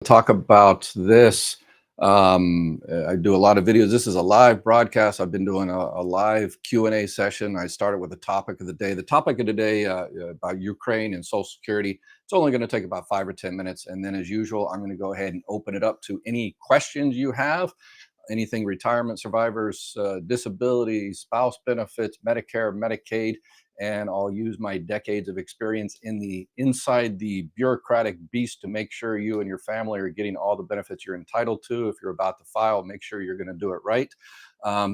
Talk about this. I do a lot of videos. This is a live broadcast. I've been doing a live Q&A session. I started with the topic of the day. The topic of the day about Ukraine and Social Security. It's only going to take about 5 or 10 minutes. And then as usual, I'm going to go ahead and open it up to any questions you have. Anything retirement survivors, disability, spouse benefits, Medicare, Medicaid, and I'll use my decades of experience inside the bureaucratic beast to make sure you and your family are getting all the benefits you're entitled to. If you're about to file, make sure you're going to do it right.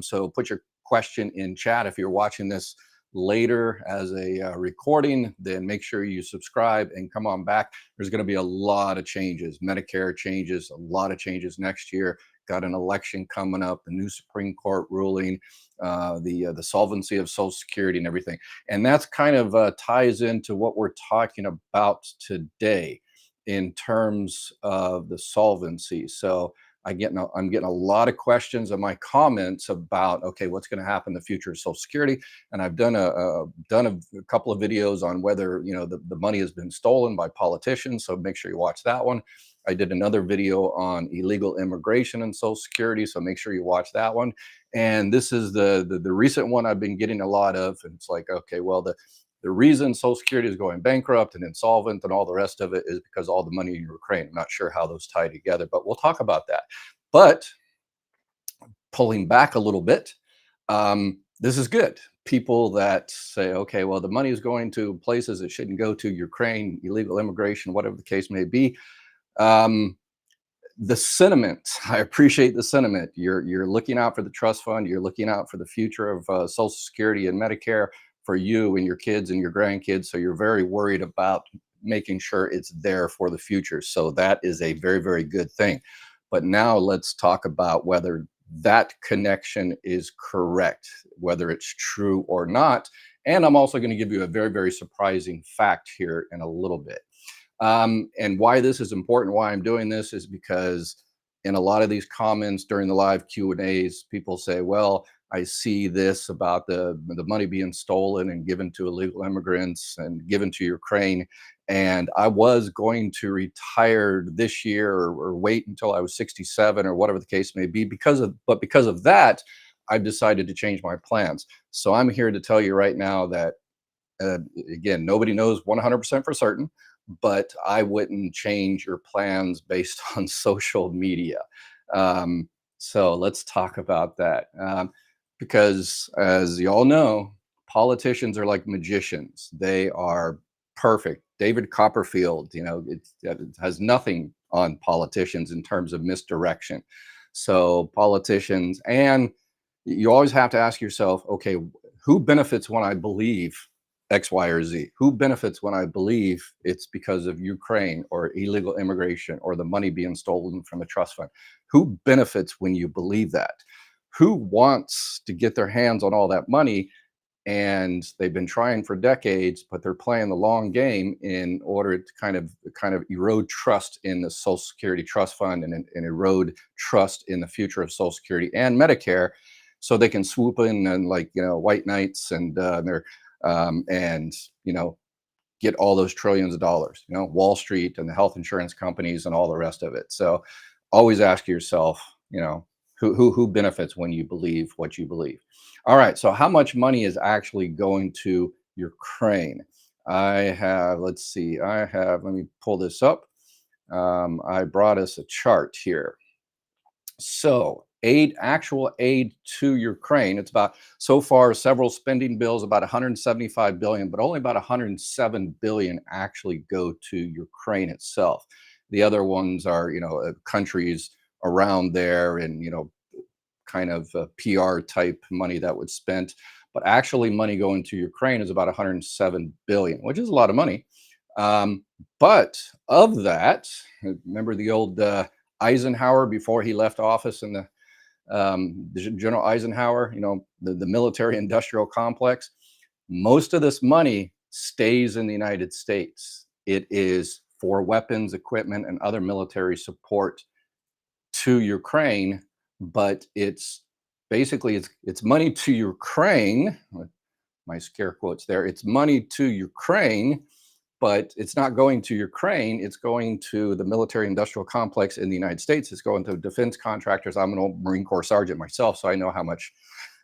So put your question in chat. If you're watching this later as a recording, then make sure you subscribe and come on back. There's going to be a lot of changes. Medicare changes, a lot of changes next year. Got an election coming up, the new Supreme Court ruling, the solvency of Social Security and everything. And that's kind of ties into what we're talking about today in terms of the solvency. So I'm getting a lot of questions in my comments about, okay, what's going to happen in the future of Social Security. And I've done a couple of videos on whether, the money has been stolen by politicians. So make sure you watch that one. I did another video on illegal immigration and Social Security, so make sure you watch that one. And this is the recent one I've been getting a lot of, and it's like, okay, well, the reason Social Security is going bankrupt and insolvent and all the rest of it is because all the money in Ukraine. I'm not sure how those tie together, but we'll talk about that. But pulling back a little bit, this is good. People that say, okay, well, the money is going to places it shouldn't go to, Ukraine, illegal immigration, whatever the case may be. The sentiment, I appreciate the sentiment. You're looking out for the trust fund. You're looking out for the future of Social Security and Medicare for you and your kids and your grandkids. So you're very worried about making sure it's there for the future. So that is a very, very good thing. But now let's talk about whether that connection is correct, whether it's true or not. And I'm also going to give you a very, very surprising fact here in a little bit. And why this is important, why I'm doing this is because in a lot of these comments during the live Q&As, people say, well, I see this about the money being stolen and given to illegal immigrants and given to Ukraine. And I was going to retire this year or wait until I was 67 or whatever the case may be. Because of that, I've decided to change my plans. So I'm here to tell you right now that, again, nobody knows 100% for certain, but I wouldn't change your plans based on social media. So let's talk about that. Because as you all know, politicians are like magicians. They are perfect. David Copperfield, it has nothing on politicians in terms of misdirection. So politicians, and you always have to ask yourself, okay, who benefits when I believe X, Y, or Z? Who benefits when I believe it's because of Ukraine or illegal immigration or the money being stolen from a trust fund? Who benefits when you believe that? Who wants to get their hands on all that money? And they've been trying for decades, but they're playing the long game in order to kind of erode trust in the Social Security trust fund and erode trust in the future of Social Security and Medicare, so they can swoop in and white knights and and get all those trillions of dollars. Wall Street and the health insurance companies and all the rest of it. So always ask yourself, who benefits when you believe what you believe. All right, so how much money is actually going to Ukraine? Let's see, let me pull this up. I brought us a chart here. So actual aid to Ukraine, it's about, so far, several spending bills, about 175 billion, but only about 107 billion actually go to Ukraine itself. The other ones are, countries around there and, kind of PR type money that was spent. But actually money going to Ukraine is about 107 billion, which is a lot of money. But of that, remember the old Eisenhower before he left office in the General Eisenhower, the military industrial complex. Most of this money stays in the United States. It is for weapons, equipment, and other military support to Ukraine, but it's basically it's money to Ukraine. My scare quotes there. It's money to Ukraine, but it's not going to Ukraine. It's going to the military industrial complex in the United States. It's going to defense contractors. I'm an old Marine Corps sergeant myself, so I know how much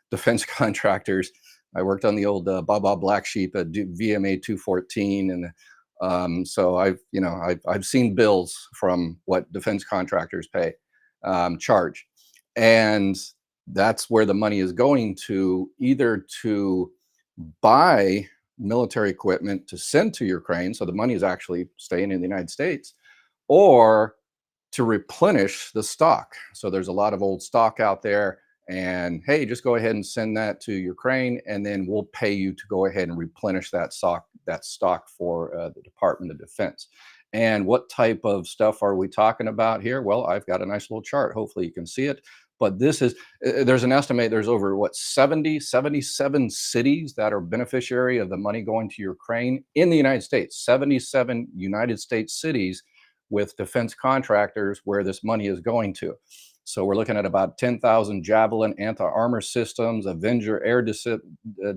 defense contractors. I worked on the old Baba Black Sheep at VMA 214, and so I've seen bills from what defense contractors pay charge, and that's where the money is going to, either to buy military equipment to send to Ukraine, so the money is actually staying in the United States, or to replenish the stock. So there's a lot of old stock out there, and hey, just go ahead and send that to Ukraine, and then we'll pay you to go ahead and replenish that stock for the Department of Defense. And what type of stuff are we talking about here? Well, I've got a nice little chart. Hopefully you can see it. But this is, there's an estimate, there's over what, 77 cities that are beneficiary of the money going to Ukraine in the United States. 77 United States cities with defense contractors where this money is going to. So we're looking at about 10,000 Javelin anti-armor systems, Avenger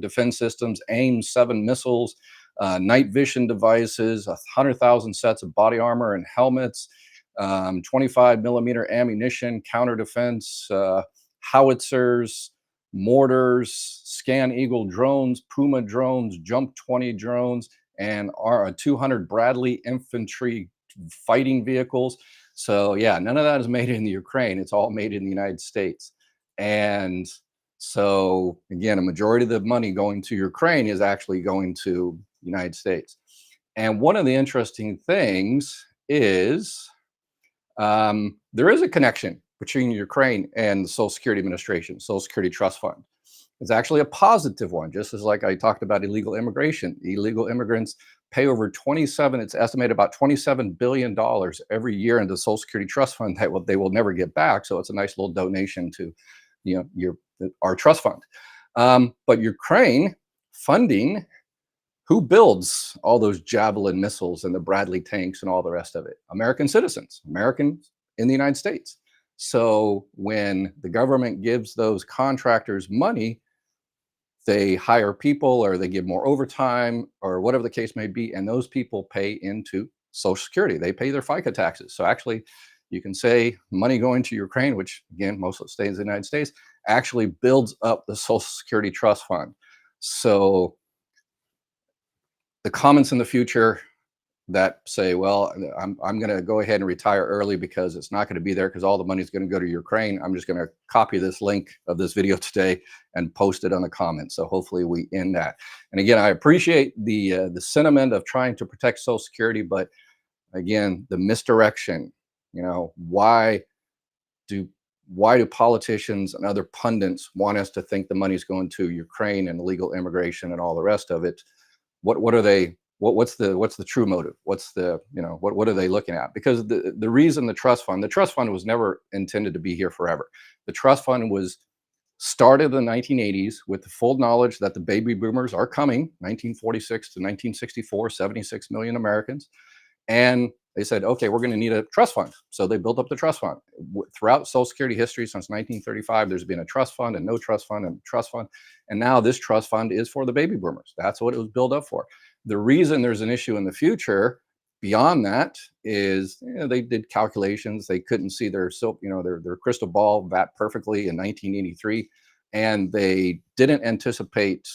defense systems, AIM-7 missiles, night vision devices, 100,000 sets of body armor and helmets, 25 millimeter ammunition, counter defense, howitzers, mortars, Scan Eagle drones, Puma drones, Jump 20 drones, and 200 Bradley infantry fighting vehicles. So yeah, none of that is made in the Ukraine. It's all made in the United States. And so again, a majority of the money going to Ukraine is actually going to the United States. And one of the interesting things is there is a connection between Ukraine and the Social Security Administration, Social Security Trust Fund. It's actually a positive one, just as like I talked about illegal immigration. Illegal immigrants pay over it's estimated about $27 billion every year into the Social Security Trust Fund that they will never get back. So it's a nice little donation to, our trust fund. But Ukraine funding, who builds all those Javelin missiles and the Bradley tanks and all the rest of it? American citizens, Americans in the United States. So when the government gives those contractors money, they hire people or they give more overtime or whatever the case may be, and those people pay into Social Security. They pay their FICA taxes. So actually, you can say money going to Ukraine, which again, most of it stays in the United States, actually builds up the Social Security Trust Fund. So the comments in the future that say, well, I'm going to go ahead and retire early because it's not going to be there because all the money is going to go to Ukraine. I'm just going to copy this link of this video today and post it on the comments. So hopefully we end that. And again, I appreciate the sentiment of trying to protect Social Security, but again, the misdirection. Why do politicians and other pundits want us to think the money is going to Ukraine and illegal immigration and all the rest of it? What are they? What's the true motive? What's the, what are they looking at? Because the reason the trust fund was never intended to be here forever. The trust fund was started in the 1980s with the full knowledge that the baby boomers are coming, 1946 to 1964, 76 million Americans. And they said, okay, we're going to need a trust fund. So they built up the trust fund. Throughout Social Security history since 1935, there's been a trust fund and no trust fund and trust fund. And now this trust fund is for the baby boomers. That's what it was built up for. The reason there's an issue in the future beyond that is they did calculations. They couldn't see their crystal ball that perfectly in 1983. And they didn't anticipate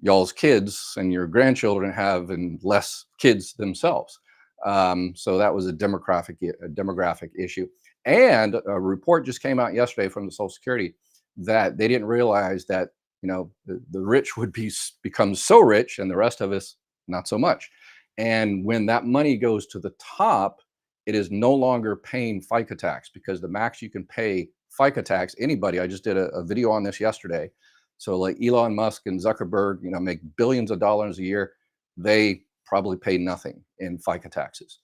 y'all's kids and your grandchildren having less kids themselves. So that was a demographic issue. And a report just came out yesterday from the Social Security that they didn't realize that the rich would become so rich and the rest of us not so much. And when that money goes to the top, it is no longer paying FICA tax, because the max you can pay FICA tax, anybody, I just did a video on this yesterday. So like Elon Musk and Zuckerberg, make billions of dollars a year. They probably pay nothing in FICA taxes.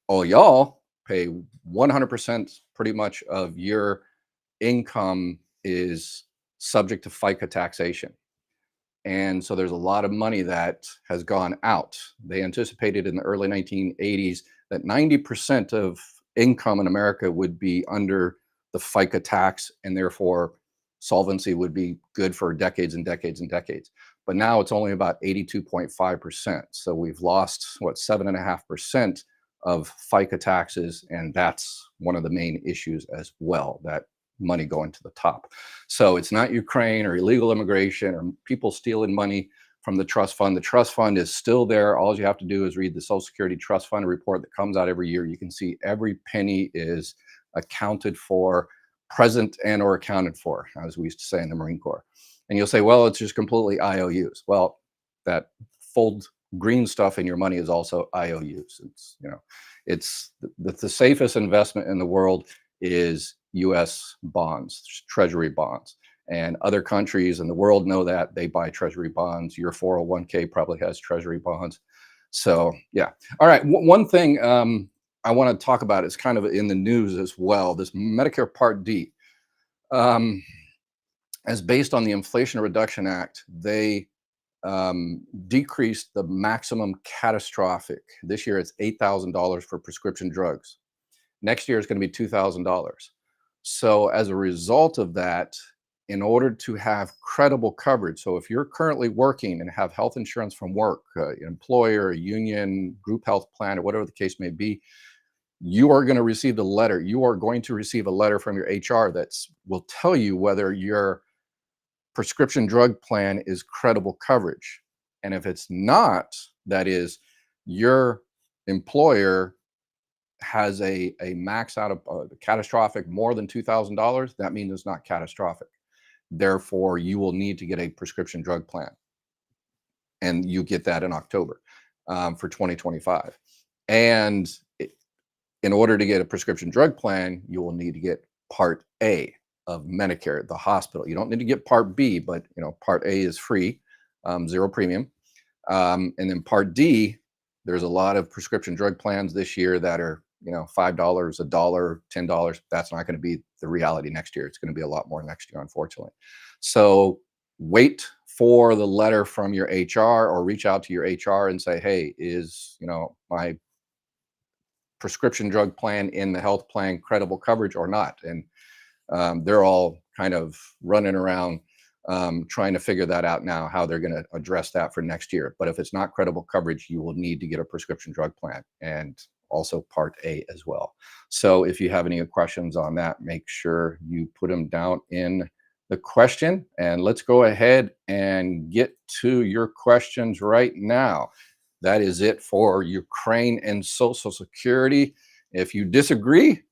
All y'all pay 100% pretty much of your income is subject to FICA taxation. And so there's a lot of money that has gone out. They anticipated in the early 1980s that 90% of income in America would be under the FICA tax, and therefore solvency would be good for decades and decades and decades. but now it's only about 82.5%. So we've lost what 7.5% of FICA taxes, and that's one of the main issues as well. That money going to the top. So it's not Ukraine or illegal immigration or people stealing money from the trust fund. The trust fund is still there. All you have to do is read the Social Security Trust Fund report that comes out every year. You can see every penny is accounted for, present and or accounted for, as we used to say in the Marine Corps. And you'll say, well, it's just completely IOUs. Well, that fold green stuff in your money is also IOUs. It's, it's the safest investment in the world is US bonds, treasury bonds. And other countries in the world know that. They buy treasury bonds. Your 401k probably has treasury bonds. So, yeah. All right. One thing I want to talk about is kind of in the news as well. This Medicare Part D. As based on the Inflation Reduction Act, they decreased the maximum catastrophic. This year it's $8,000 for prescription drugs. Next year it's going to be $2,000. So as a result of that, in order to have credible coverage, so if you're currently working and have health insurance from work, employer, union, group health plan, or whatever the case may be, you are going to receive a letter. You are going to receive a letter from your HR that will tell you whether your prescription drug plan is credible coverage. And if it's not, that is, your employer has a max out of catastrophic more than $2,000, that means it's not catastrophic. Therefore, you will need to get a prescription drug plan. And you get that in October for 2025. And in order to get a prescription drug plan, you will need to get Part A of Medicare, the hospital. You don't need to get Part B, but Part A is free, zero premium. And then Part D, there's a lot of prescription drug plans this year that are $5, $1, $10. That's not going to be the reality next year. It's going to be a lot more next year, unfortunately. So wait for the letter from your HR, or reach out to your HR and say, hey, is my prescription drug plan in the health plan credible coverage or not? And they're all kind of running around trying to figure that out now, how they're going to address that for next year. But if it's not credible coverage, you will need to get a prescription drug plan, and also Part A as well. So if you have any questions on that, make sure you put them down in the question, and let's go ahead and get to your questions right now. That is it for Ukraine and Social Security. If you disagree,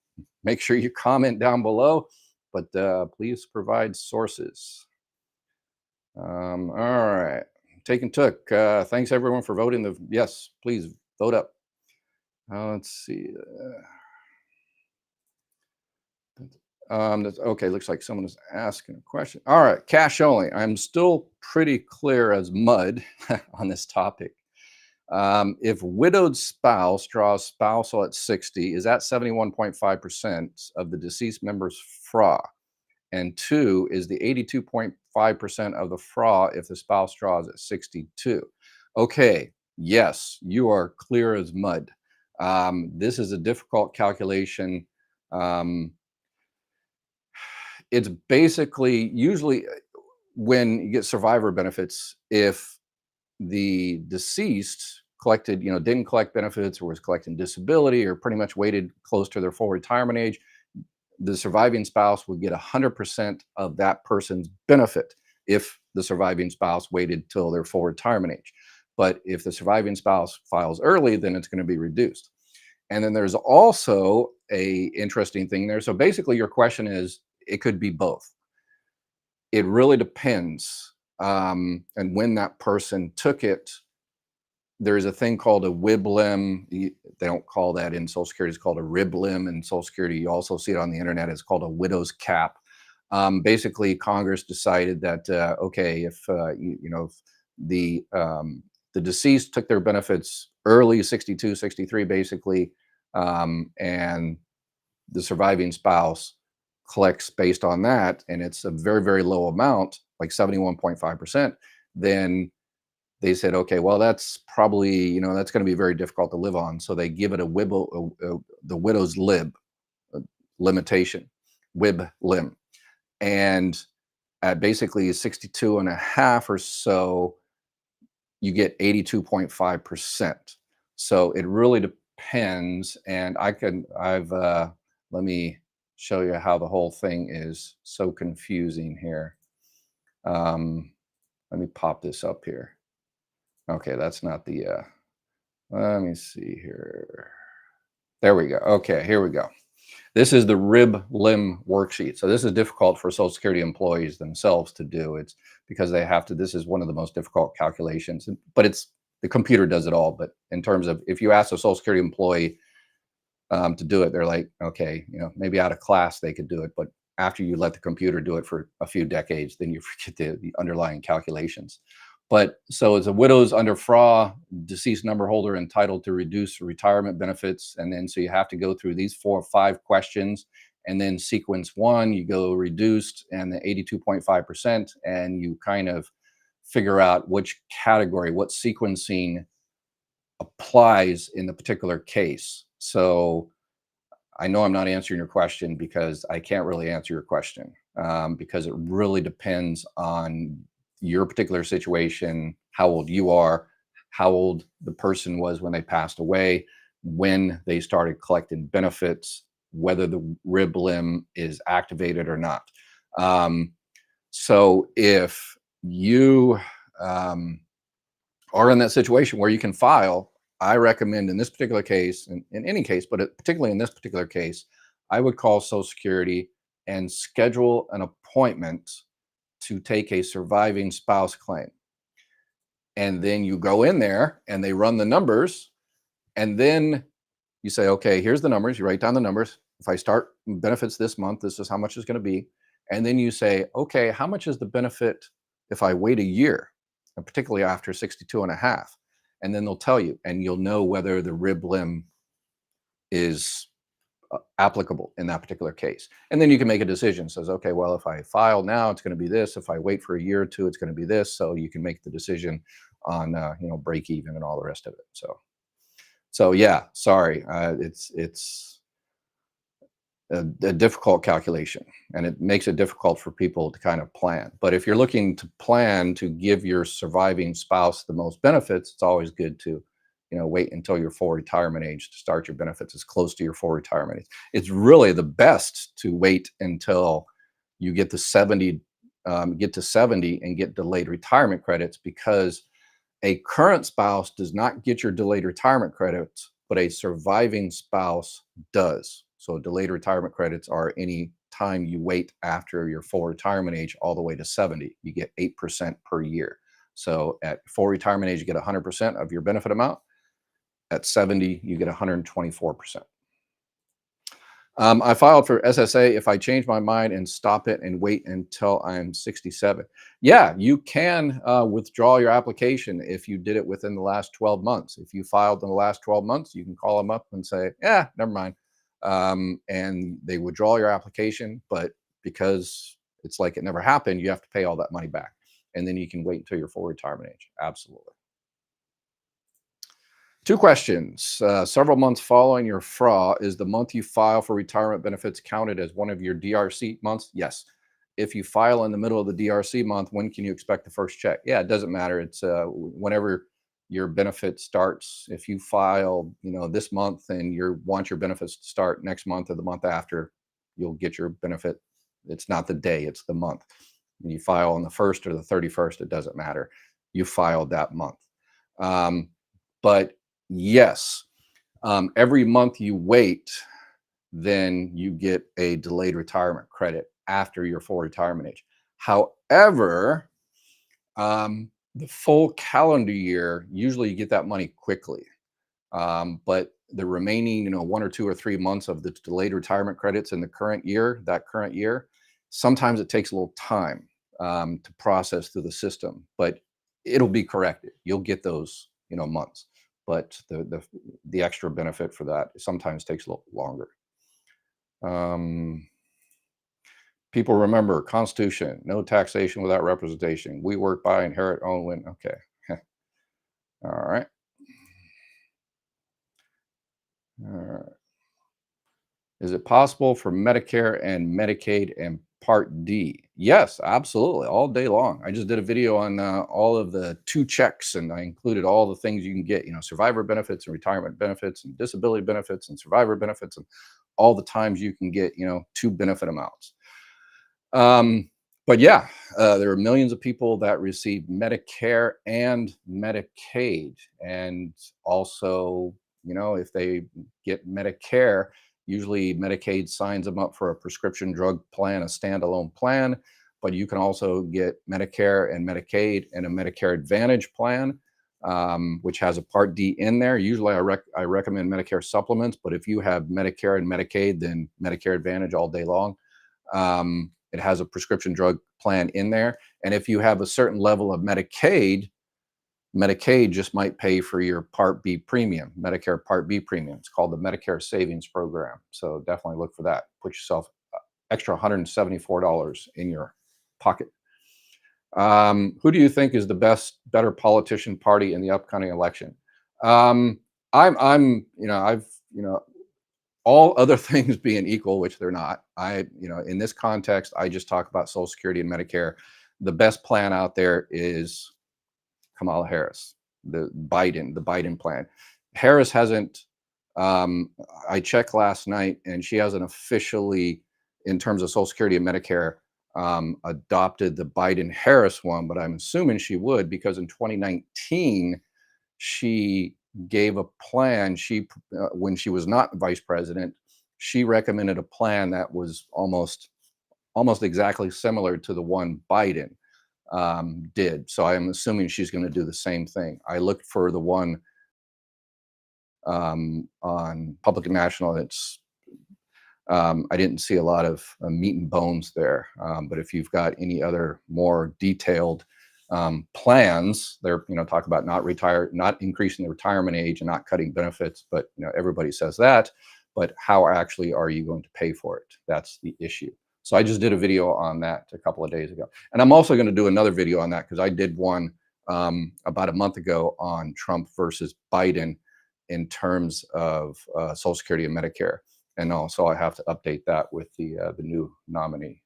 make sure you comment down below, but please provide sources. All right. Take and took. Thanks everyone for voting. Yes, please vote up. Let's see. Okay, looks like someone is asking a question. All right, cash only. I'm still pretty clear as mud on this topic. If widowed spouse draws spousal at 60, is that 71.5% of the deceased member's FRA? And 2, is the 82.5% of the FRA if the spouse draws at 62? Okay, yes, you are clear as mud. This is a difficult calculation. It's basically, usually when you get survivor benefits, if the deceased collected, didn't collect benefits, or was collecting disability, or pretty much waited close to their full retirement age, the surviving spouse would get 100% of that person's benefit if the surviving spouse waited till their full retirement age. But if the surviving spouse files early, then it's going to be reduced. And then there's also a interesting thing there. So basically your question is, it could be both. It really depends. And when that person took it, there's a thing called a WIBLIM. They don't call that in Social Security. It's called a RIBLIM in Social Security. You also see it on the internet. It's called a widow's cap. Basically, Congress decided that, okay, if the deceased took their benefits early, 62, 63, basically, and the surviving spouse collects based on that, and it's a very, very low amount, like 71.5%, then they said, okay, well, that's probably, that's going to be very difficult to live on. So they give it the widow's limitation, WIB lim. And at basically 62 and a half or so, you get 82.5%. So it really depends. And let me show you how the whole thing is so confusing here. Um, let me pop this up here. Okay, that's not the, let me see here. There we go. Okay, here we go. This is the rib limb worksheet. So this is difficult for Social Security employees themselves to do. It's because they have to, this is one of the most difficult calculations, but it's the computer does it all. But in terms of if you ask a Social Security employee to do it, they're like, okay, maybe out of class they could do it, but after you let the computer do it for a few decades, then you forget the underlying calculations. But so it's a widows under FRA, deceased number holder entitled to reduce retirement benefits. And then so you have to go through these 4 or 5 questions. And then sequence 1, you go reduced and the 82.5%. And you kind of figure out which category, what sequencing applies in the particular case. So I know I'm not answering your question because I can't really answer your question because it really depends on your particular situation, how old you are, how old the person was when they passed away, when they started collecting benefits, whether the rib limb is activated or not. So if you are in that situation where you can file, I recommend in this particular case, in any case, but particularly in this particular case, I would call Social Security and schedule an appointment to take a surviving spouse claim. And then you go in there and they run the numbers. And then you say, okay, here's the numbers. You write down the numbers. If I start benefits this month, this is how much it's going to be. And then you say, okay, how much is the benefit if I wait a year, and particularly after 62 and a half? And then they'll tell you, and you'll know whether the rib limb is applicable in that particular case. And then you can make a decision. Says, okay, well, if I file now, it's going to be this. If I wait for a year or two, it's going to be this. So you can make the decision on, break even and all the rest of it. So yeah, sorry, it's a difficult calculation, and it makes it difficult for people to kind of plan. But if you're looking to plan to give your surviving spouse the most benefits, it's always good to, wait until your full retirement age to start your benefits as close to your full retirement age. It's really the best to wait until you get to 70, and get delayed retirement credits, because a current spouse does not get your delayed retirement credits, but a surviving spouse does. So delayed retirement credits are any time you wait after your full retirement age all the way to 70. You get 8% per year. So at full retirement age, you get 100% of your benefit amount. At 70, you get 124%. I filed for SSA if I change my mind and stop it and wait until I'm 67. Yeah, you can withdraw your application if you did it within the last 12 months. If you filed in the last 12 months, you can call them up and say, yeah, never mind. And they withdraw your application, but because it's like it never happened, you have to pay all that money back. And then you can wait until your full retirement age. Absolutely. 2 questions. Several months following your FRA, is the month you file for retirement benefits counted as one of your DRC months? Yes. If you file in the middle of the DRC month, when can you expect the first check? Yeah, it doesn't matter. It's whenever your benefit starts. If you file, this month and you want your benefits to start next month or the month after, you'll get your benefit. It's not the day, it's the month. When you file on the 1st or the 31st, it doesn't matter. You filed that month. But yes, every month you wait, then you get a delayed retirement credit after your full retirement age. However, the full calendar year, usually you get that money quickly. But the remaining, 1 or 2 or 3 months of the delayed retirement credits in the current year, sometimes it takes a little time to process through the system, but it'll be corrected. You'll get those, months. But the extra benefit for that sometimes takes a little longer. People remember Constitution, no taxation without representation. We work by, inherit, own, win. Okay. All right. All right. Is it possible for Medicare and Medicaid and Part D? Yes, absolutely, all day long. I just did a video on all of the two checks, and I included all the things you can get, survivor benefits and retirement benefits and disability benefits and survivor benefits and all the times you can get, two benefit amounts. Um, but yeah, there are millions of people that receive Medicare and Medicaid. And also, if they get Medicare, usually Medicaid signs them up for a prescription drug plan, a standalone plan. But you can also get Medicare and Medicaid and a Medicare Advantage plan, which has a Part D in there. Usually I recommend Medicare supplements, but if you have Medicare and Medicaid, then Medicare Advantage all day long. It has a prescription drug plan in there. And if you have a certain level of Medicaid just might pay for your Part B premium, Medicare Part B premium. It's called the Medicare Savings Program. So definitely look for that. Put yourself extra $174 in your pocket. Who do you think is the better politician party in the upcoming election? Um, I've, all other things being equal, which they're not, in this context, I just talk about Social Security and Medicare. The best plan out there is Kamala Harris, the Biden plan. Harris hasn't, I checked last night, and she hasn't officially, in terms of Social Security and Medicare, adopted the Biden Harris one, but I'm assuming she would because in 2019, she gave a plan. When she was not vice president, she recommended a plan that was almost exactly similar to the one Biden did. So I'm assuming she's going to do the same thing. I looked for the one on Public and National. I didn't see a lot of meat and bones there. But if you've got any other more detailed plans, they're talk about not increasing the retirement age and not cutting benefits. But everybody says that. But how actually are you going to pay for it? That's the issue. So I just did a video on that a couple of days ago, and I'm also going to do another video on that because I did one about a month ago on Trump versus Biden in terms of Social Security and Medicare. And also, I have to update that with the new nominee.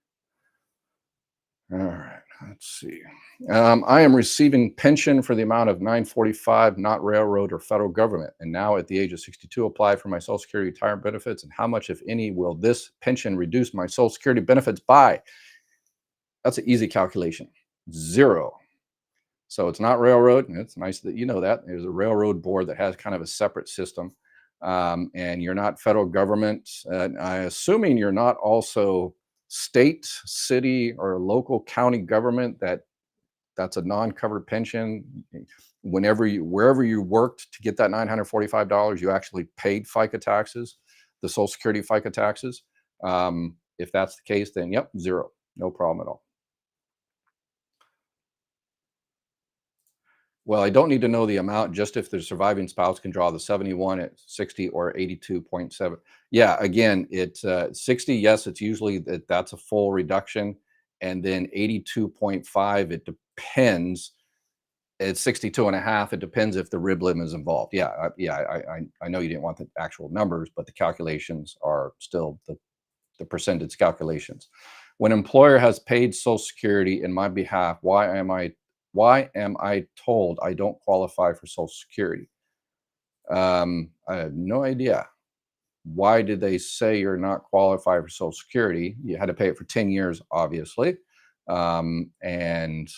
All right, let's see. I am receiving pension for the amount of 945, not railroad or federal government, and now at the age of 62, apply for my Social Security retirement benefits. And how much, if any, will this pension reduce my Social Security benefits by? That's an easy calculation. Zero. So it's not railroad, and it's nice that you know that. There's a railroad board that has kind of a separate system, and you're not federal government. I'm assuming you're not also state, city, or local county government. That's a non-covered pension. Wherever you worked to get that $945, you actually paid FICA taxes, the Social Security FICA taxes. If that's the case, then yep, zero, no problem at all. Well, I don't need to know the amount, just if the surviving spouse can draw the 71 at 60 or 82.7. Yeah, again, it's 60. Yes, it's usually that's a full reduction. And then 82.5, it depends. It's 62 and a half. It depends if the rib limb is involved. Yeah, I know you didn't want the actual numbers, but the calculations are still the percentage calculations. When employer has paid Social Security in my behalf, why am I told I don't qualify for Social Security? I have no idea. Why did they say you're not qualified for Social Security? You had to pay it for 10 years, obviously. And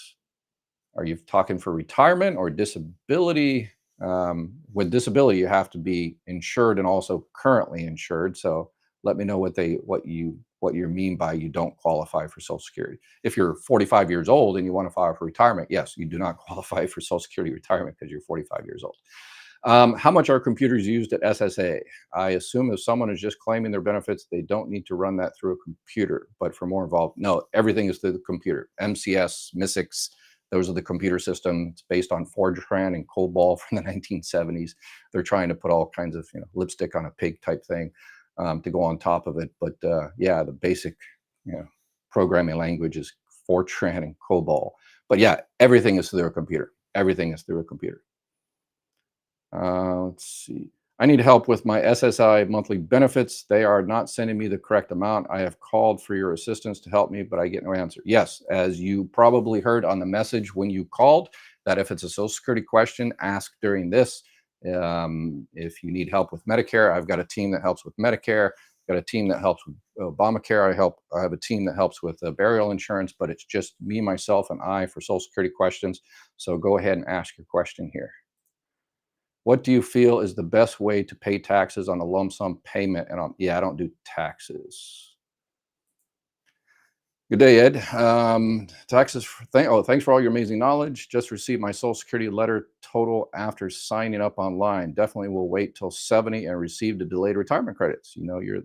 are you talking for retirement or disability? With disability, you have to be insured and also currently insured. So let me know what you mean by you don't qualify for Social Security. If you're 45 years old and you want to file for retirement, yes, you do not qualify for Social Security retirement because you're 45 years old. How much are computers used at SSA? I assume if someone is just claiming their benefits, they don't need to run that through a computer. But for more involved, no, everything is through the computer. MCS, MISIX, those are the computer systems based on Fortran and COBOL from the 1970s. They're trying to put all kinds of lipstick on a pig type thing to go on top of it. But yeah, the basic programming language is Fortran and COBOL. But yeah, everything is through a computer. Everything is through a computer. Let's see. I need help with my SSI monthly benefits. They are not sending me the correct amount. I have called for your assistance to help me, but I get no answer. Yes, as you probably heard on the message when you called, that if it's a Social Security question, ask during this. If you need help with Medicare, I've got a team that helps with Medicare. Got a team that helps with Obamacare. I have a team that helps with burial insurance, but it's just me, myself, and I for Social Security questions. So go ahead and ask your question here. What do you feel is the best way to pay taxes on a lump sum payment? And yeah, I don't do taxes. Good day, Ed. Taxes. Thanks for all your amazing knowledge. Just received my Social Security letter total after signing up online. Definitely will wait till 70 and receive the delayed retirement credits. You know, you're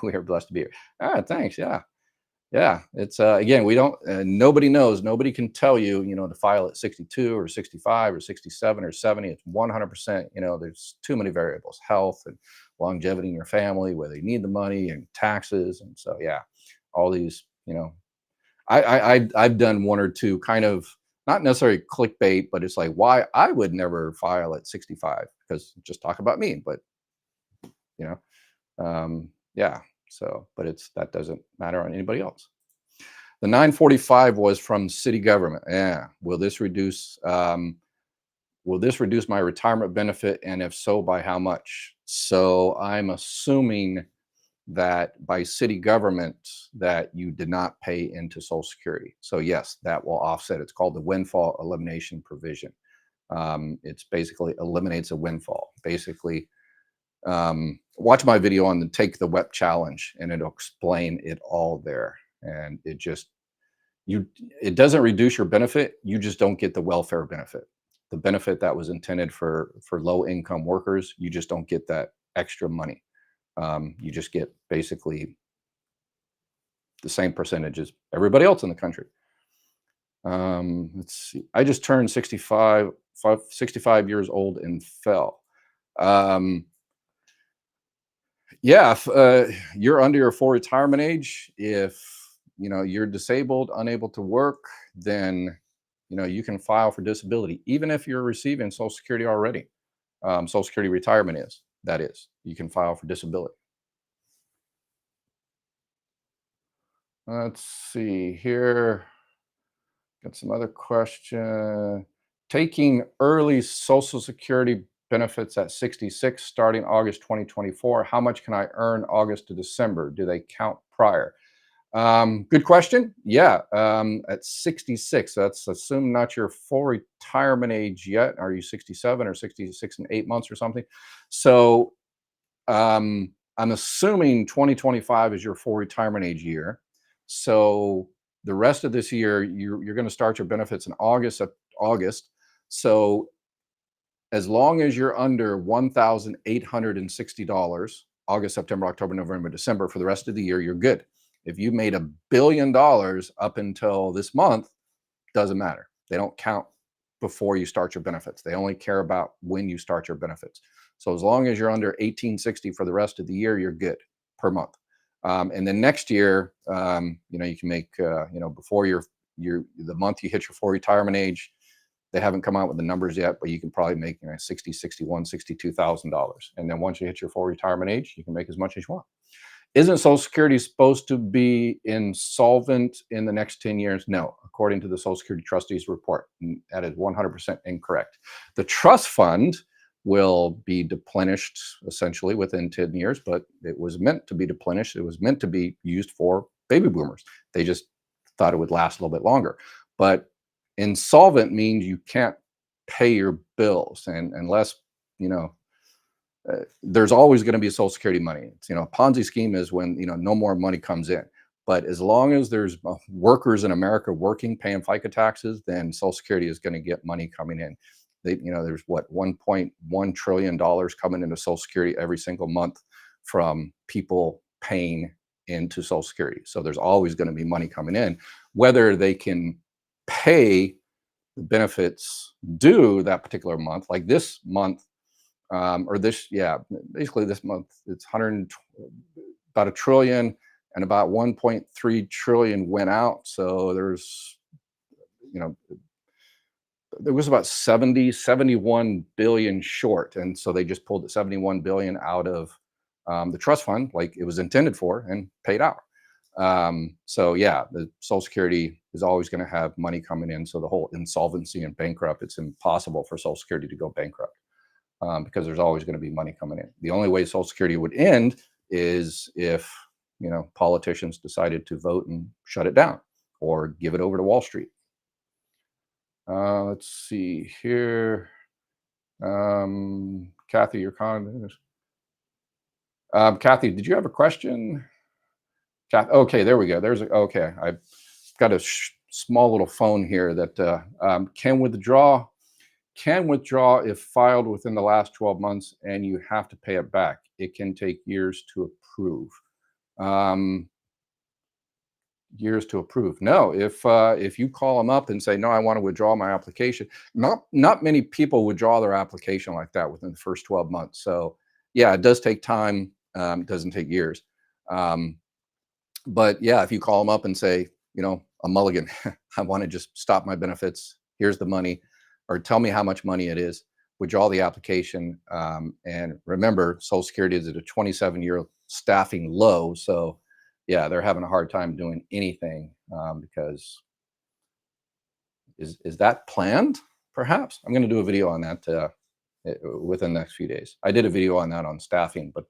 we are blessed to be here. Thanks. Yeah. Yeah, it's again, we don't nobody knows, nobody can tell you, to file at 62 or 65 or 67 or 70. It's 100%, there's too many variables, health and longevity in your family, whether you need the money and taxes. And so, yeah, all these, I've done one or two kind of not necessarily clickbait, but it's like why I would never file at 65 because just talk about me, but you yeah. So, but that doesn't matter on anybody else. The 945 was from city government. Yeah. Will this reduce my retirement benefit? And if so, by how much? So I'm assuming that by city government that you did not pay into Social Security. So yes, that will offset. It's called the windfall elimination provision. It's basically eliminates a windfall. Basically, watch my video on the Take the Web challenge, and it'll explain it all there. And it doesn't reduce your benefit. You just don't get the welfare benefit, the benefit that was intended for low income workers. You just don't get that extra money. You just get basically the same percentage as everybody else in the country. Let's see. I just turned 65 years old and fell. Yeah, if you're under your full retirement age, if you're disabled, unable to work, then you can file for disability, even if you're receiving Social Security already. Social Security retirement is you can file for disability. Let's see here. Got some other question. Taking early Social Security benefits at 66 starting August 2024. How much can I earn August to December? Do they count prior? Good question. Yeah, at 66, that's assume not your full retirement age yet. Are you 67 or 66 and 8 months or something? So I'm assuming 2025 is your full retirement age year. So the rest of this year, you're going to start your benefits in August. So as long as you're under $1,860, August, September, October, November, December, for the rest of the year, you're good. If you made $1 billion up until this month, doesn't matter. They don't count before you start your benefits. They only care about when you start your benefits. So as long as you're under 1860 for the rest of the year, you're good per month. And then next year, you can make, before the month you hit your full retirement age. They haven't come out with the numbers yet, but you can probably make 60, 61, $62,000. And then once you hit your full retirement age, you can make as much as you want. Isn't Social Security supposed to be insolvent in the next 10 years? No, according to the Social Security trustees report. That is 100% incorrect. The trust fund will be deplenished essentially within 10 years, but it was meant to be deplenished. It was meant to be used for baby boomers. They just thought it would last a little bit longer. But insolvent means you can't pay your bills, and unless there's always going to be Social Security money. It's, a Ponzi scheme is when no more money comes in. But as long as there's workers in America working, paying FICA taxes, then Social Security is going to get money coming in. There's what $1.1 trillion coming into Social Security every single month from people paying into Social Security. So there's always going to be money coming in, whether they can pay the benefits due that particular month, like this month, basically this month, it's about a trillion, and about 1.3 trillion went out. So there's, there was about 71 billion short. And so they just pulled the 71 billion out of the trust fund like it was intended for and paid out. So yeah, the Social Security is always going to have money coming in. So the whole insolvency and bankrupt, it's impossible for Social Security to go bankrupt because there's always going to be money coming in. The only way Social Security would end is if politicians decided to vote and shut it down or give it over to Wall Street. Let's see here. Kathy, your comment. Kathy, did you have a question? Okay, there we go. Okay. I've got a small little phone here that can withdraw if filed within the last 12 months and you have to pay it back. It can take years to approve. Years to approve. No, if you call them up and say, no, I want to withdraw my application, not many people withdraw their application like that within the first 12 months. So yeah, it does take time. It doesn't take years. But yeah, if you call them up and say, a mulligan, I want to just stop my benefits. Here's the money, or tell me how much money it is, withdraw the application. And remember, Social Security is at a 27-year staffing low. So yeah, they're having a hard time doing anything because is that planned? Perhaps I'm going to do a video on that within the next few days. I did a video on that on staffing, but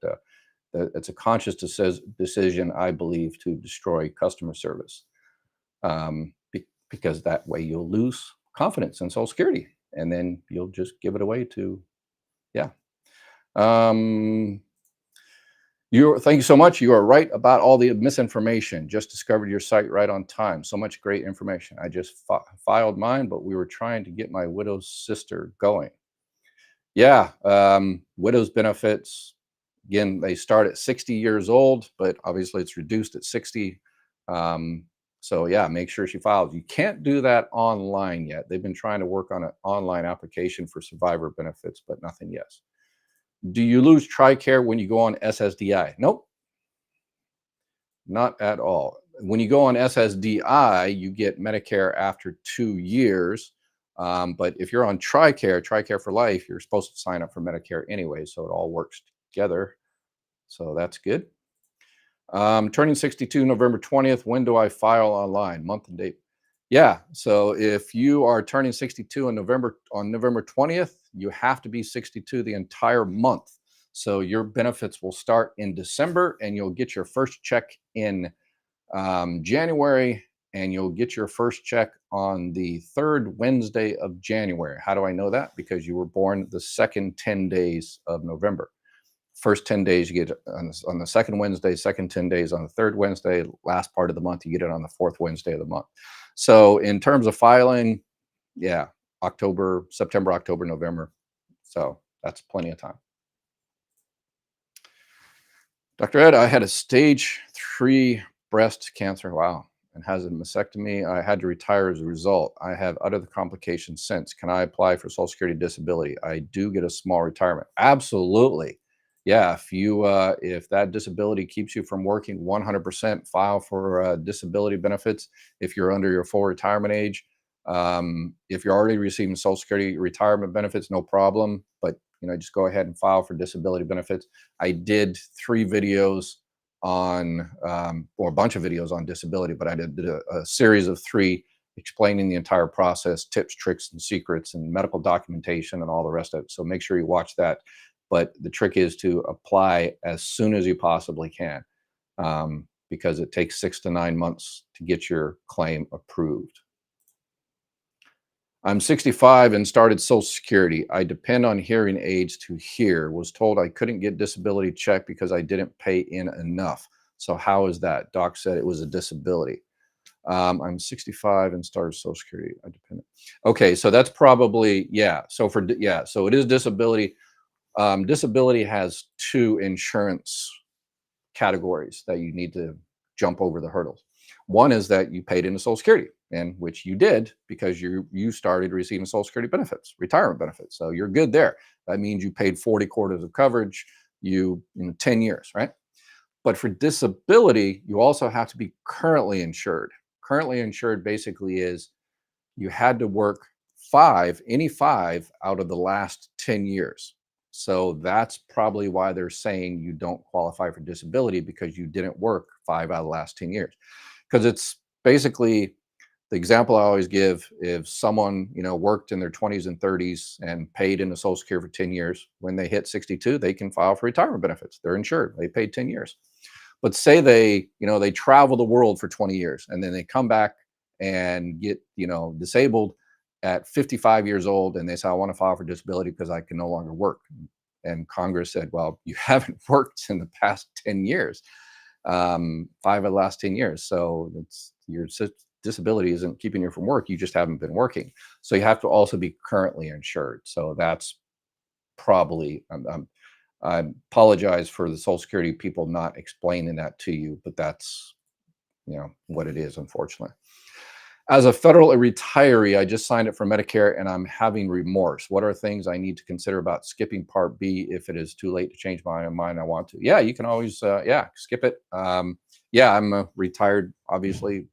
it's a conscious decision, I believe, to destroy customer service because that way you'll lose confidence in Social Security and then you'll just give it away to, yeah. Thank you so much. You are right about all the misinformation. Just discovered your site right on time. So much great information. I just filed mine, but we were trying to get my widow's sister going. Yeah, widow's benefits. Again, they start at 60 years old, but obviously it's reduced at 60. So yeah, make sure she files. You can't do that online yet. They've been trying to work on an online application for survivor benefits, but nothing yet. Do you lose TRICARE when you go on SSDI? Nope, not at all. When you go on SSDI, you get Medicare after 2 years. But if you're on TRICARE for life, you're supposed to sign up for Medicare anyway. So it all works together. So that's good. Turning 62 November 20th. When do I file online? Month and date. Yeah. So if you are turning 62 on November 20th, you have to be 62 the entire month. So your benefits will start in December and you'll get your first check in January, and you'll get your first check on the third Wednesday of January. How do I know that? Because you were born the second 10 days of November. First 10 days you get on the second Wednesday, second 10 days on the third Wednesday, last part of the month you get it on the fourth Wednesday of the month. So in terms of filing, yeah, September, October, November. So that's plenty of time. Dr. Ed, I had a stage 3 breast cancer. Wow. And has a mastectomy. I had to retire as a result. I have other complications since. Can I apply for Social Security disability? I do get a small retirement. Absolutely. Yeah. If that disability keeps you from working, 100% file for disability benefits. If you're under your full retirement age, if you're already receiving Social Security retirement benefits, no problem. But just go ahead and file for disability benefits. I did 3 videos on, or a bunch of videos on disability, but I did a series of 3 explaining the entire process, tips, tricks, and secrets, and medical documentation, and all the rest of it. So make sure you watch that. But the trick is to apply as soon as you possibly can, because it takes 6 to 9 months to get your claim approved. I'm 65 and started Social Security. I depend on hearing aids to hear. Was told I couldn't get disability check because I didn't pay in enough. So how is that? Doc said it was a disability. I'm 65 and started Social Security. I depend. Okay, so that's probably, yeah. So so it is disability. Disability has 2 insurance categories that you need to jump over the hurdles. One is that you paid into Social Security, and which you did because you started receiving Social Security benefits, retirement benefits. So you're good there. That means you paid 40 quarters of coverage, 10 years, right? But for disability, you also have to be currently insured. Currently insured basically is you had to work any five out of the last 10 years. So that's probably why they're saying you don't qualify for disability, because you didn't work 5 out of the last 10 years. Because it's basically the example I always give: if someone, worked in their 20s and 30s and paid into Social Security for 10 years, when they hit 62, they can file for retirement benefits. They're insured. They paid 10 years. But say they travel the world for 20 years and then they come back and get, disabled at 55 years old, and they say, I want to file for disability because I can no longer work. And Congress said, well, you haven't worked in the past 10 years, 5 of the last 10 years. So it's your disability isn't keeping you from work. You just haven't been working. So you have to also be currently insured. So that's probably, I apologize for the Social Security people not explaining that to you, but that's, what it is, unfortunately. As a federal retiree, I just signed up for Medicare and I'm having remorse. What are things I need to consider about skipping Part B if it is too late to change my mind? I want to. Yeah, you can always, skip it. Yeah, I'm a retired, obviously,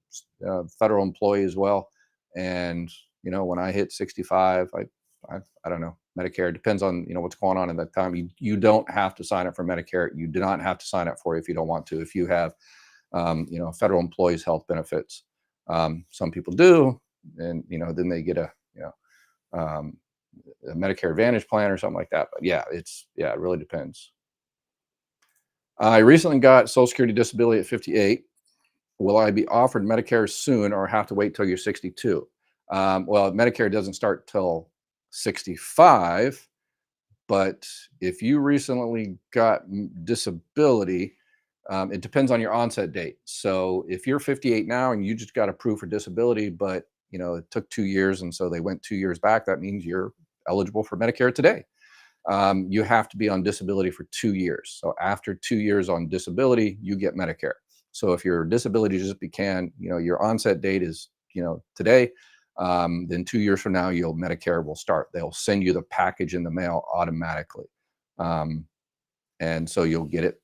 federal employee as well. And, when I hit 65, I don't know, Medicare depends on, what's going on at that time. You don't have to sign up for Medicare. You do not have to sign up for it if you don't want to. If you have, federal employees' health benefits. Some people do, and then they get um, a Medicare Advantage plan or something like that. But yeah, it really depends. I recently got Social Security disability at 58. Will I be offered Medicare soon, or have to wait till you're 62? Well, Medicare doesn't start till 65, but if you recently got disability, it depends on your onset date. So if you're 58 now and you just got approved for disability, but it took 2 years, and so they went 2 years back, that means you're eligible for Medicare today. You have to be on disability for 2 years. So after 2 years on disability, you get Medicare. So if your disability just began, your onset date is, today, then 2 years from now, Medicare will start. They'll send you the package in the mail automatically. And so you'll get it,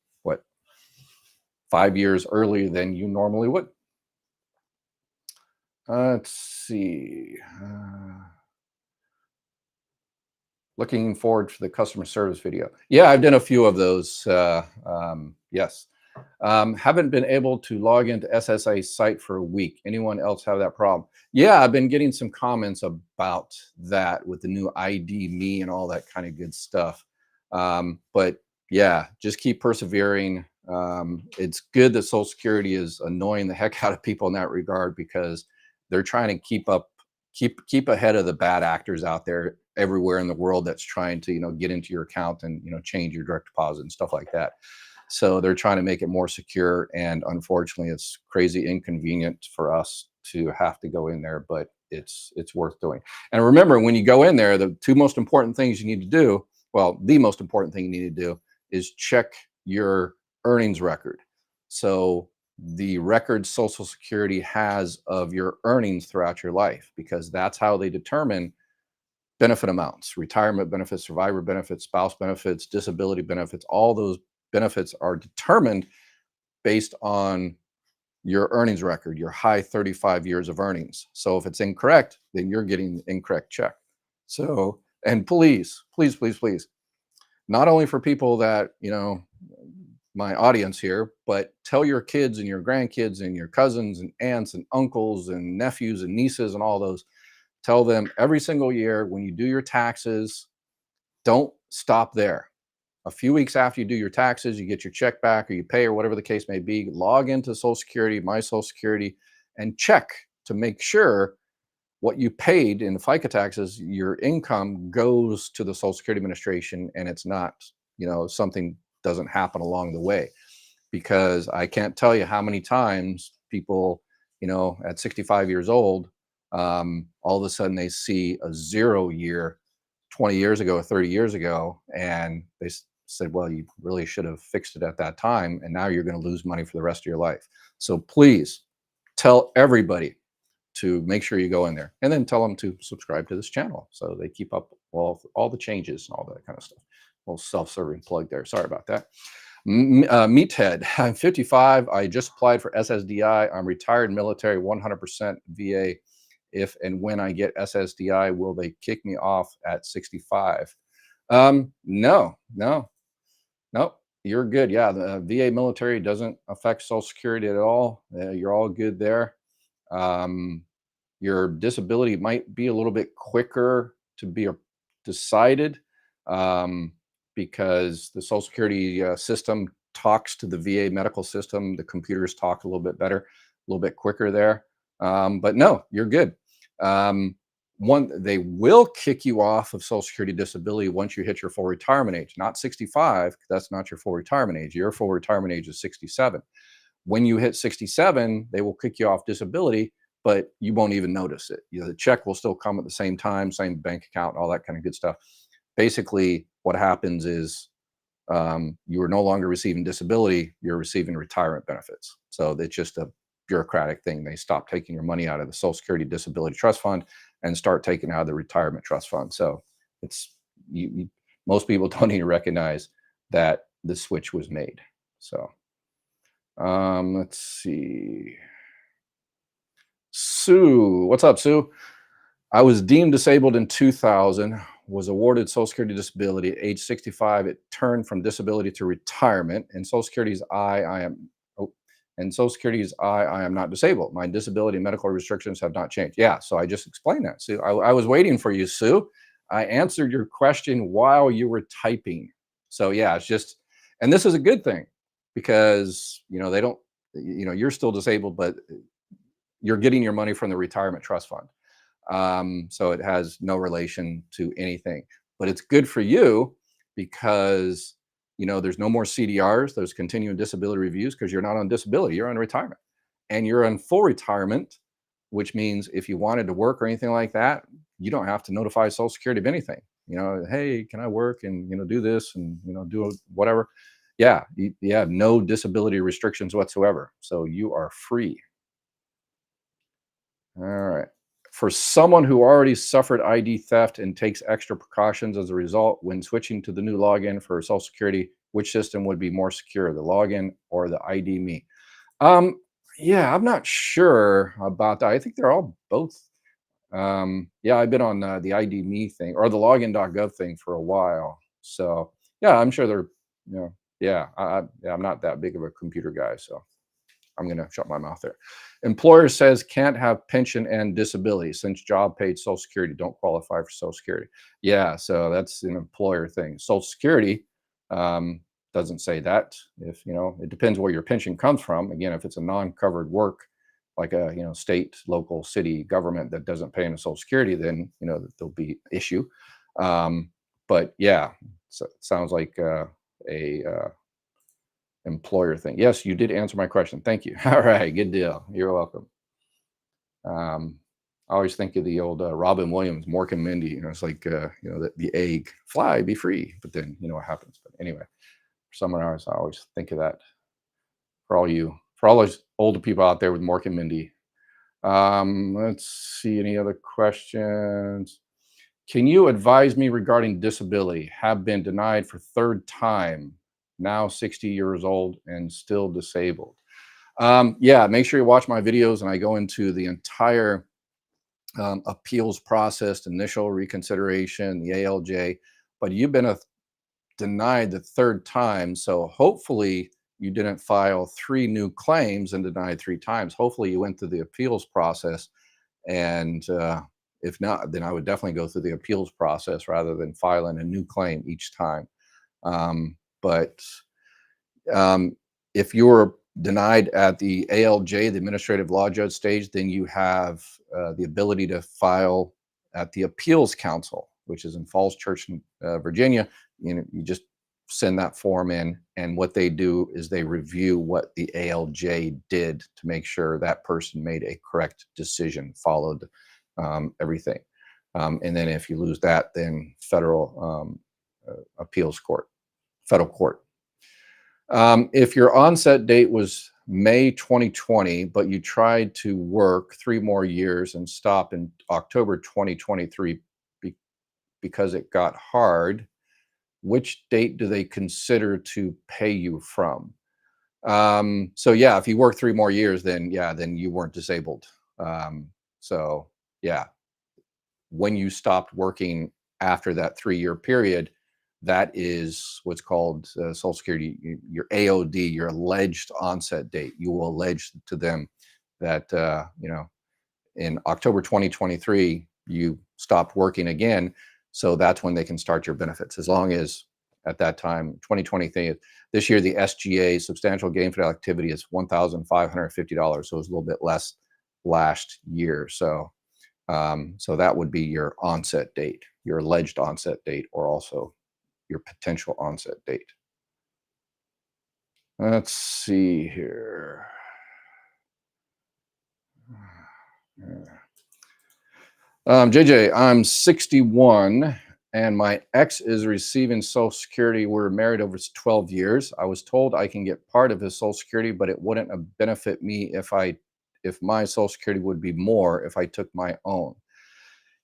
5 years earlier than you normally would. Let's see. Looking forward to the customer service video. Yeah, I've done a few of those. Yes. Haven't been able to log into SSA site for a week. Anyone else have that problem? Yeah, I've been getting some comments about that with the new ID me and all that kind of good stuff. But yeah, just keep persevering. It's good that Social Security is annoying the heck out of people in that regard, because they're trying to keep ahead of the bad actors out there everywhere in the world that's trying to get into your account and change your direct deposit and stuff like that. So they're trying to make it more secure, and unfortunately it's crazy inconvenient for us to have to go in there, but it's worth doing. And remember, when you go in there, the two most important things you need to do, well, the most important thing you need to do is check your earnings record. So the record Social Security has of your earnings throughout your life, because that's how they determine benefit amounts: retirement benefits, survivor benefits, spouse benefits, disability benefits. All those benefits are determined based on your earnings record, your high 35 years of earnings. So if it's incorrect, then you're getting the incorrect check. So, and please, please, please, please, not only for people that, my audience here, but tell your kids and your grandkids and your cousins and aunts and uncles and nephews and nieces and all those, tell them every single year when you do your taxes, don't stop there. A few weeks after you do your taxes, you get your check back or you pay or whatever the case may be, log into Social Security, My Social Security, and check to make sure what you paid in the FICA taxes, your income goes to the Social Security Administration, and it's not, something doesn't happen along the way. Because I can't tell you how many times people, at 65 years old, all of a sudden they see a 0 year 20 years ago or 30 years ago, and they said, well, you really should have fixed it at that time, and now you're going to lose money for the rest of your life. So please tell everybody to make sure you go in there, and then tell them to subscribe to this channel so they keep up all the changes and all that kind of stuff. A little self-serving plug there. Sorry about that. Meathead, I'm 55. I just applied for SSDI. I'm retired military, 100% VA. if and when I get SSDI, will they kick me off at 65? No, no, no. You're good. Yeah, the VA military doesn't affect Social Security at all. You're all good there. Um, your disability might be a little bit quicker to be decided, um, because the Social Security system talks to the VA medical system. The computers talk a little bit better, a little bit quicker there. But no, you're good. Um, they will kick you off of Social Security disability once you hit your full retirement age, not 65. 'Cause that's not your full retirement age. Your full retirement age is 67. When you hit 67, they will kick you off disability, but you won't even notice it. The check will still come at the same time, same bank account, all that kind of good stuff. Basically, what happens is you are no longer receiving disability, you're receiving retirement benefits. So it's just a bureaucratic thing. They stop taking your money out of the Social Security Disability Trust Fund and start taking out of the Retirement Trust Fund. So it's most people don't even recognize that the switch was made. So let's see. Sue, what's up, Sue? I was deemed disabled in 2000, was awarded Social Security disability at age 65. It turned from disability to retirement. And Social Security's I am, oh, and Social Security's I am not disabled. My disability and medical restrictions have not changed. Yeah, so I just explained that, Sue. I was waiting for you, Sue. I answered your question while you were typing. So yeah, it's just, and this is a good thing because, they don't, you're still disabled, but you're getting your money from the retirement trust fund. So it has no relation to anything, but it's good for you because, there's no more CDRs, those continuing disability reviews, because you're not on disability, you're on retirement and you're on full retirement, which means if you wanted to work or anything like that, you don't have to notify Social Security of anything. Hey, can I work and, do this and, do whatever. Yeah. You have no disability restrictions whatsoever. So you are free. All right. For someone who already suffered ID theft and takes extra precautions as a result, when switching to the new login for Social Security, which system would be more secure, the login or the ID Me? Yeah, I'm not sure about that. I think they're all both. Yeah, I've been on the ID Me thing or the login.gov thing for a while. So yeah, I'm sure they're, yeah, yeah, I'm not that big of a computer guy. So I'm going to shut my mouth there. Employer says can't have pension and disability since job paid Social Security, don't qualify for Social Security. Yeah, so that's an employer thing. Social Security doesn't say that. If it depends where your pension comes from. Again, if it's a non-covered work, like a state, local, city government that doesn't pay into Social Security, then there'll be issue. But yeah, so it sounds like a employer thing. Yes, you did answer my question. Thank you. All right, good deal. You're welcome. I always think of the old Robin Williams, Mork and Mindy. It's like the egg, fly, be free. But then what happens. But anyway, for someone else, I always think of that. For all those older people out there with Mork and Mindy. Let's see any other questions. Can you advise me regarding disability? Have been denied for third time, now 60 years old and still disabled. Yeah, make sure you watch my videos and I go into the entire appeals process, initial reconsideration, the ALJ, but you've been denied the third time. So hopefully you didn't file 3 new claims and denied 3 times. Hopefully you went through the appeals process. And if not, then I would definitely go through the appeals process rather than filing a new claim each time. But if you were denied at the ALJ, the administrative law judge stage, then you have the ability to file at the appeals council, which is in Falls Church, Virginia. You just send that form in, and what they do is they review what the ALJ did to make sure that person made a correct decision, followed everything. And then if you lose that, then federal appeals court, federal court. If your onset date was May 2020, but you tried to work 3 more years and stop in October 2023 because it got hard, which date do they consider to pay you from? So yeah, if you work 3 more years, then yeah, then you weren't disabled. So yeah, when you stopped working after that 3-year period, that is what's called Social Security, your AOD, your alleged onset date. You will allege to them that, in October 2023, you stopped working again. So that's when they can start your benefits. As long as at that time, 2023, this year, the SGA, substantial gainful activity, is $1,550. So it's a little bit less last year. So that would be your onset date, your alleged onset date, or also your potential onset date. Let's see here. JJ, I'm 61 and my ex is receiving Social Security. We're married over 12 years. I was told I can get part of his Social Security, but it wouldn't benefit me if my Social Security would be more if I took my own.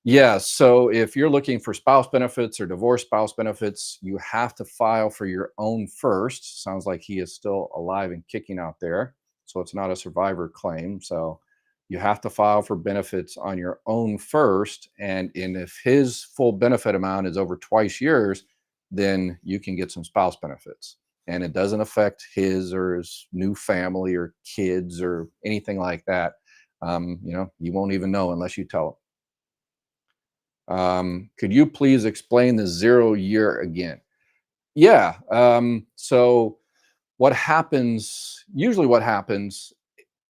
Yeah, so if you're looking for spouse benefits or divorce spouse benefits, you have to file for your own first. Sounds like he is still alive and kicking out there. So it's not a survivor claim. So you have to file for benefits on your own first. And if his full benefit amount is over twice yours, then you can get some spouse benefits. And it doesn't affect his or his new family or kids or anything like that. You won't even know unless you tell him. Could you please explain the 0 year again? Yeah. So what happens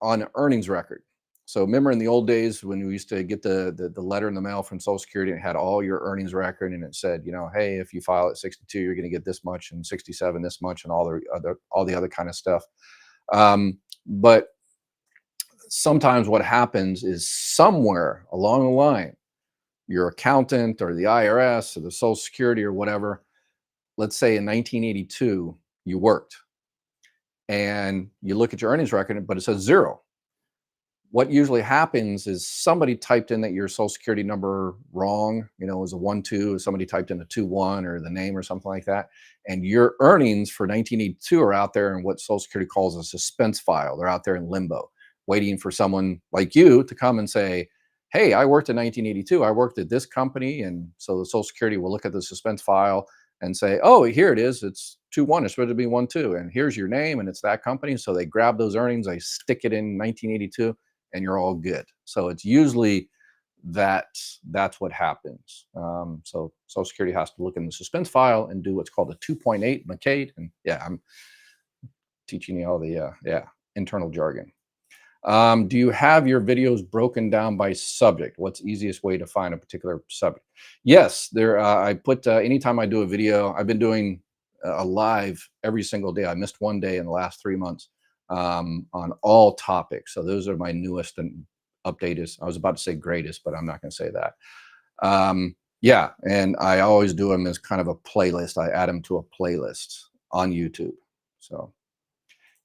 on an earnings record? So remember in the old days when we used to get the letter in the mail from Social Security, and it had all your earnings record, and it said, hey, if you file at 62, you're going to get this much, and 67 this much, and all the other kind of stuff. But sometimes what happens is somewhere along the line, your accountant or the IRS or the Social Security or whatever, let's say in 1982, you worked and you look at your earnings record, but it says zero. What usually happens is somebody typed in that your Social Security number wrong, it was a 1-2, somebody typed in a 2-1 or the name or something like that. And your earnings for 1982 are out there in what Social Security calls a suspense file. They're out there in limbo, waiting for someone like you to come and say, hey, I worked in 1982. I worked at this company. And so the Social Security will look at the suspense file and say, oh, here it is. It's 2-1. It's supposed to be 1-2. And here's your name. And it's that company. So they grab those earnings, they stick it in 1982, and you're all good. So it's usually that's what happens. So Social Security has to look in the suspense file and do what's called a 2.8 McCade. And yeah, I'm teaching you all the internal jargon. Do you have your videos broken down by subject? What's the easiest way to find a particular subject? Yes, there. I put anytime I do a video, I've been doing a live every single day. I missed one day in the last 3 months on all topics. So those are my newest and updatest. I was about to say greatest, but I'm not going to say that. Yeah, and I always do them as kind of a playlist. I add them to a playlist on YouTube. So.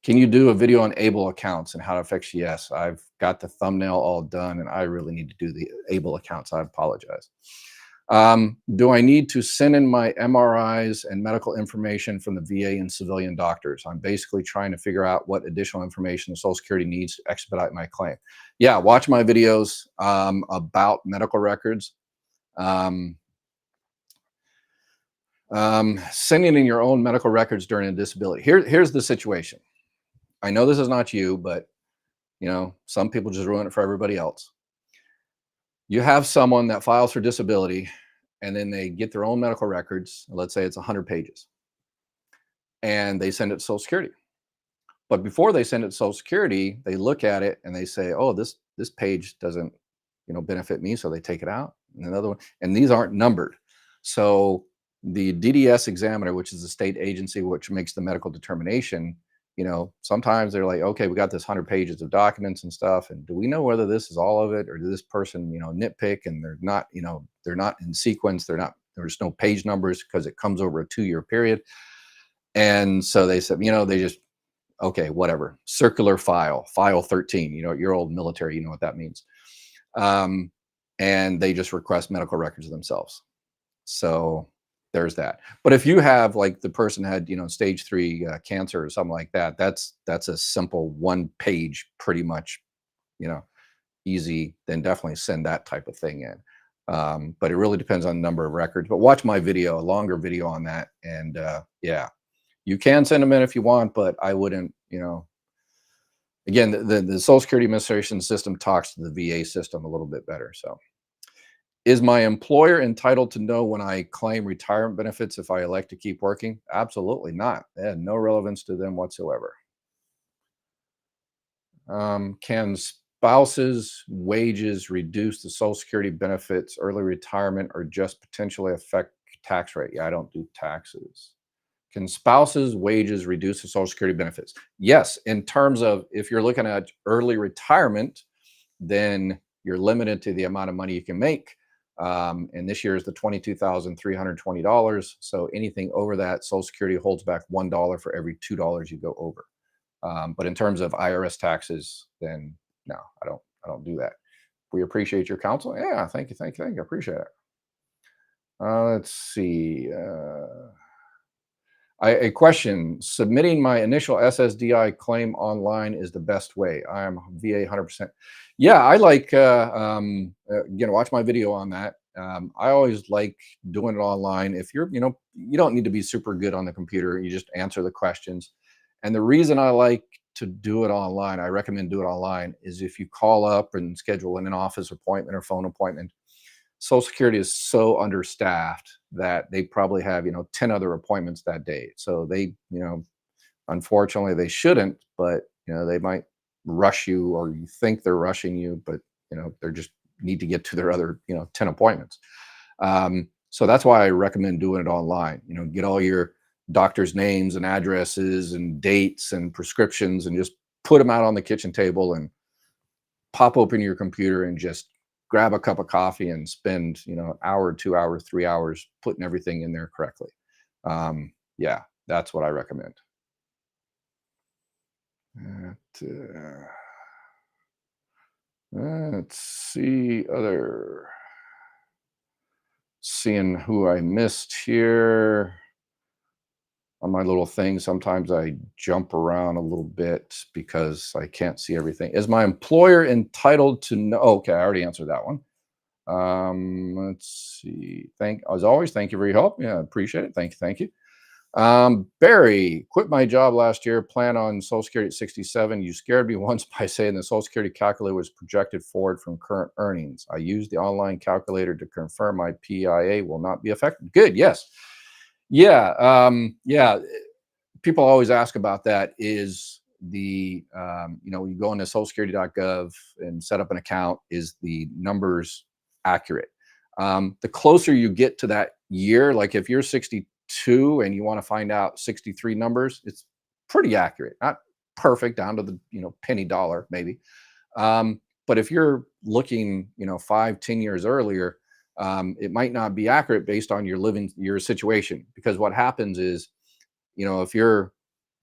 Can you do a video on ABLE accounts and how it affects? Yes, I've got the thumbnail all done and I really need to do the ABLE accounts. I apologize. Do I need to send in my MRIs and medical information from the VA and civilian doctors? I'm basically trying to figure out what additional information the Social Security needs to expedite my claim. Yeah, watch my videos about medical records. Sending in your own medical records during a disability. Here's the situation. I know this is not you, but some people just ruin it for everybody else. You have someone that files for disability and then they get their own medical records. Let's say it's 100 pages and they send it to Social Security. But before they send it to Social Security, they look at it and they say, oh, this page doesn't, benefit me. So they take it out, and another one, and these aren't numbered. So the DDS examiner, which is the state agency which makes the medical determination, sometimes they're like, okay, we got this 100 pages of documents and stuff, and do we know whether this is all of it, or did this person, nitpick, and they're not in sequence, there's no page numbers because it comes over a 2-year period. And so they said, they just, okay, whatever, circular file 13, your old military, what that means. And they just request medical records of themselves. So there's that. But if you have, like, the person had, stage 3 cancer or something like that, that's a simple 1 page, pretty much, easy, then definitely send that type of thing in. But it really depends on the number of records. But watch my video, a longer video on that. And yeah, you can send them in if you want, but I wouldn't, again, the Social Security Administration system talks to the VA system a little bit better. So, is my employer entitled to know when I claim retirement benefits if I elect to keep working? Absolutely not. They had no relevance to them whatsoever. Can spouses' wages reduce the Social Security benefits, early retirement, or just potentially affect tax rate? Yeah, I don't do taxes. Can spouses' wages reduce the Social Security benefits? Yes, in terms of if you're looking at early retirement, then you're limited to the amount of money you can make. And this year is the $22,320. So anything over that, Social Security holds back $1 for every $2 you go over. But in terms of IRS taxes, then no, I don't do that. We appreciate your counsel. Yeah, thank you, thank you, thank you. I appreciate it. Let's see. A question: submitting my initial SSDI claim online is the best way. I am VA 100%. Yeah, I like. Again, watch my video on that. I always like doing it online. If you're, you don't need to be super good on the computer. You just answer the questions. And the reason I like to do it online, I recommend do it online, is if you call up and schedule an office appointment or phone appointment. Social Security is so understaffed that they probably have, 10 other appointments that day. So they, unfortunately they shouldn't, but they might rush you, or you think they're rushing you, but they're just need to get to their other, 10 appointments. So that's why I recommend doing it online. Get all your doctor's names and addresses and dates and prescriptions and just put them out on the kitchen table and pop open your computer and just grab a cup of coffee and spend an hour, 2 hours, 3 hours putting everything in there correctly. Yeah, that's what I recommend. Uh, let's see other, seeing who I missed here on my little thing. Sometimes I jump around a little bit because I can't see everything. Is my employer entitled to know? Okay, I already answered that one. Let's see. As always, thank you for your help. Yeah, appreciate it. Thank you. Barry, quit my job last year, plan on Social Security at 67. You scared me once by saying the Social Security calculator was projected forward from current earnings. I used the online calculator to confirm my PIA will not be affected. Good, yes. Yeah, yeah. People always ask about that. Is you go into socialsecurity.gov and set up an account, is the numbers accurate? The closer you get to that year, like if you're 62 and you want to find out 63 numbers, it's pretty accurate. Not perfect down to the penny dollar maybe. But if you're looking 5-10 years earlier, it might not be accurate based on your situation, because what happens is, if you're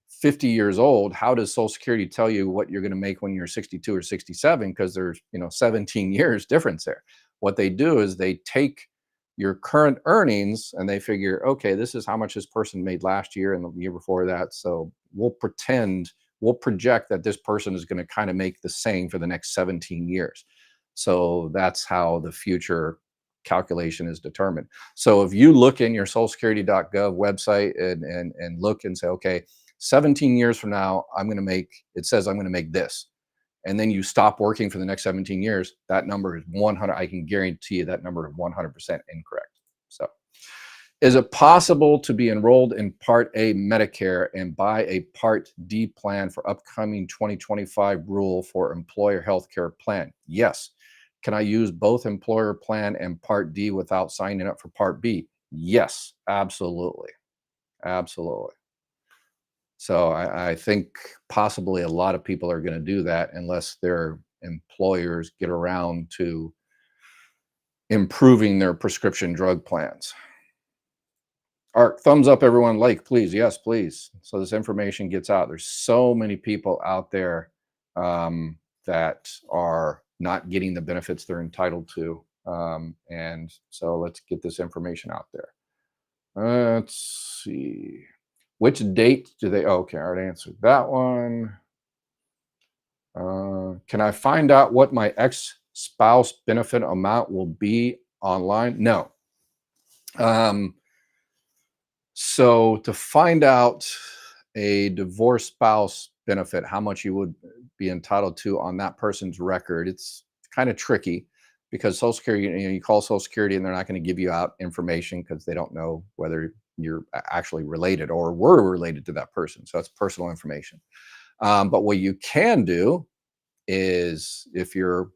50 years old, how does Social Security tell you what you're going to make when you're 62 or 67? Because there's 17 years difference there. What they do is they take your current earnings and they figure, okay, this is how much this person made last year and the year before that. So we'll project that this person is going to kind of make the same for the next 17 years. So that's how the future calculation is determined. So if you look in your socialsecurity.gov website and look and say, okay, 17 years from now, it says I'm going to make this. And then you stop working for the next 17 years, that number is 100. I can guarantee you that number is 100% incorrect. So, is it possible to be enrolled in Part A Medicare and buy a Part D plan for upcoming 2025 rule for employer health care plan? Yes. Can I use both employer plan and Part D without signing up for Part B? Yes, absolutely. Absolutely. So I think possibly a lot of people are going to do that unless their employers get around to improving their prescription drug plans. Art, thumbs up, everyone. Like, please. Yes, please. So this information gets out. There's so many people out there that are not getting the benefits they're entitled to. And so let's get this information out there. Let's see. Which date do they? Okay, I already answered that one. Can I find out what my ex-spouse benefit amount will be online? No. Um, so to find out a divorced spouse benefit, how much you would be entitled to on that person's record, it's kind of tricky because Social Security, you call Social Security and they're not going to give you out information because they don't know whether you're actually related or were related to that person. So that's personal information. But what you can do is if you're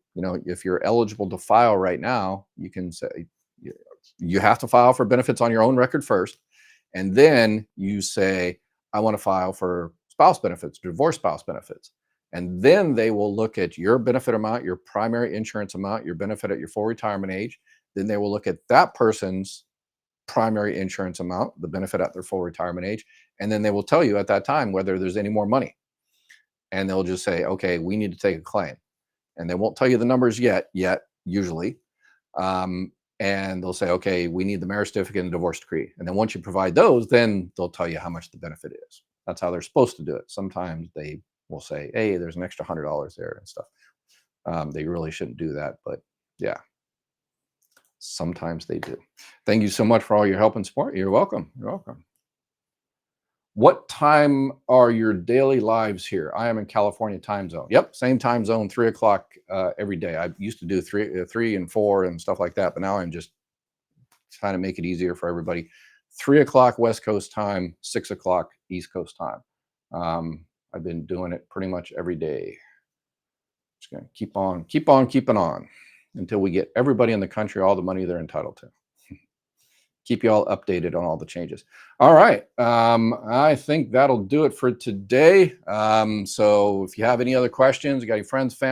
eligible to file right now, you can say you you have to file for benefits on your own record first, and then you say, I want to file for spouse benefits, divorce spouse benefits. And then they will look at your benefit amount, your primary insurance amount, your benefit at your full retirement age. Then they will look at that person's primary insurance amount, the benefit at their full retirement age. And then they will tell you at that time whether there's any more money. And they'll just say, okay, we need to take a claim. And they won't tell you the numbers yet, usually. Um, and they'll say, okay, we need the marriage certificate and divorce decree. And then once you provide those, then they'll tell you how much the benefit is. That's how they're supposed to do it. Sometimes they will say, hey, there's an extra $100 there and stuff. They really shouldn't do that, but yeah, sometimes they do. Thank you so much for all your help and support. You're welcome. You're welcome. What time are your daily lives here? I am in California time zone. Yep, same time zone, 3 o'clock every day. I used to do three and 4 and stuff like that, but now I'm just trying to make it easier for everybody. 3 o'clock West Coast time, 6 o'clock East Coast time. I've been doing it pretty much every day. Just gonna keep on keeping on until we get everybody in the country all the money they're entitled to. Keep you all updated on all the changes. All right. I think that'll do it for today. So if you have any other questions, you got your friends, family,